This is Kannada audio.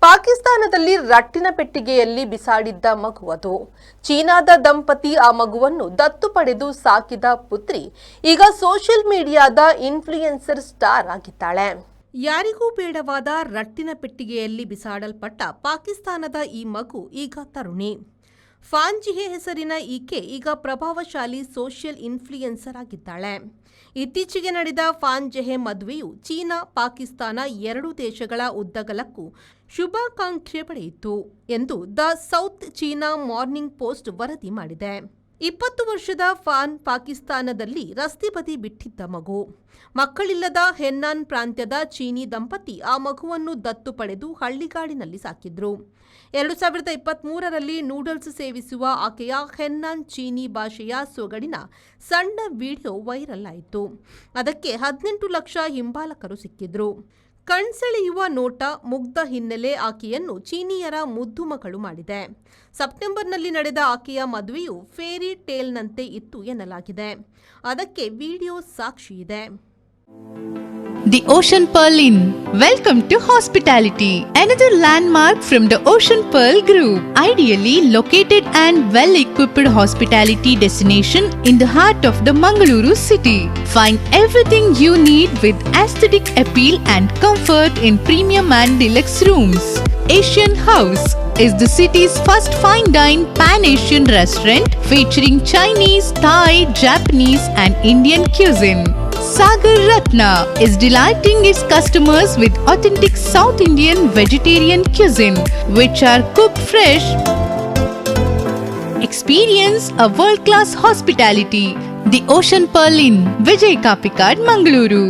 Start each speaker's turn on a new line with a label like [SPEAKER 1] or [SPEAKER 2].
[SPEAKER 1] ಪಾಕಿಸ್ತಾನದಲ್ಲಿ ರಟ್ಟಿನ ಪೆಟ್ಟಿಗೆಯಲ್ಲಿ ಬಿಸಾಡಿದ್ದ ಮಗುವದು. ಚೀನಾದ ದಂಪತಿ ಆ ಮಗುವನ್ನು ದತ್ತು ಪಡೆದು ಸಾಕಿದ ಪುತ್ರಿ ಈಗ ಸೋಷಿಯಲ್ ಮೀಡಿಯಾದ ಇನ್ಫ್ಲೂಯೆನ್ಸರ್ ಸ್ಟಾರ್ ಆಗಿದ್ದಾಳೆ. ಯಾರಿಗೂ ಬೇಡವಾದ ರಟ್ಟಿನ ಪೆಟ್ಟಿಗೆಯಲ್ಲಿ ಬಿಸಾಡಲ್ಪಟ್ಟ ಪಾಕಿಸ್ತಾನದ ಈ ಮಗು ಈಗ ತರುಣಿ. ಫಾಂಜಿಹೆ ಹೆಸರಿನ ಈಕೆ ಈಗ ಪ್ರಭಾವಶಾಲಿ ಸೋಷಿಯಲ್ ಇನ್ಫ್ಲೂಯೆನ್ಸರ್ ಆಗಿದ್ದಾಳೆ. ಇತ್ತೀಚೆಗೆ ನಡೆದ ಫಾಂಜೆಹೆ ಮದುವೆಯು ಚೀನಾ, ಪಾಕಿಸ್ತಾನ ಎರಡೂ ದೇಶಗಳ ಉದ್ದಗಲಕ್ಕೂ ಶುಭಾಕಾಂಕ್ಷೆ ಪಡೆಯಿತು ಎಂದು the south China morning post ವರದಿ ಮಾಡಿದೆ. 20 ವರ್ಷದ ಫಾನ್ ಪಾಕಿಸ್ತಾನದಲ್ಲಿ ರಸ್ತೆ ಬದಿ ಬಿಟ್ಟಿದ್ದ ಮಗು. ಮಕ್ಕಳಿಲ್ಲದ ಹೆನ್ನಾನ್ ಪ್ರಾಂತ್ಯದ ಚೀನಿ ದಂಪತಿ ಆ ಮಗುವನ್ನು ದತ್ತು ಪಡೆದು ಹಳ್ಳಿಗಾಡಿನಲ್ಲಿ ಸಾಕಿದ್ರು. 2023ರಲ್ಲಿ ನೂಡಲ್ಸ್ ಸೇವಿಸುವ ಆಕೆಯ ಹೆನ್ನಾನ್ ಚೀನಿ ಭಾಷೆಯ ಸೊಗಡಿನ ಸಣ್ಣ ವಿಡಿಯೋ ವೈರಲ್ ಆಯಿತು. ಅದಕ್ಕೆ 18 ಲಕ್ಷ ಹಿಂಬಾಲಕರು ಸಿಕ್ಕಿದ್ರು. ಕಣ್ಸೆಳೆಯುವ ನೋಟ, ಮುಗ್ಧ ಹಿನ್ನೆಲೆ ಆಕೆಯನ್ನು ಚೀನಿಯರ ಮುದ್ದು ಮಗಳು ಮಾಡಿದೆ. ಸೆಪ್ಟೆಂಬರ್ನಲ್ಲಿ ನಡೆದ ಆಕೆಯ ಮದುವೆಯು ಫೇರಿ ಟೇಲ್ನಂತೆ ಇತ್ತು ಎನ್ನಲಾಗಿದೆ. ಅದಕ್ಕೆ ವಿಡಿಯೋ ಸಾಕ್ಷಿ ಇದೆ.
[SPEAKER 2] The Ocean Pearl Inn. Welcome to hospitality. Another landmark from the Ocean Pearl Group. Ideally located and well-equipped hospitality destination in the heart of the Mangaluru city. Find everything you need with aesthetic appeal and comfort in premium and deluxe rooms. Asian House is the city's first fine dine pan-Asian restaurant featuring Chinese, Thai, Japanese and Indian cuisine. Sagar Ratna is delighting its customers with authentic South Indian vegetarian cuisine, which are cooked fresh. Experience a world-class hospitality. The Ocean Pearl Inn, Vijay Kapikad, Mangaluru.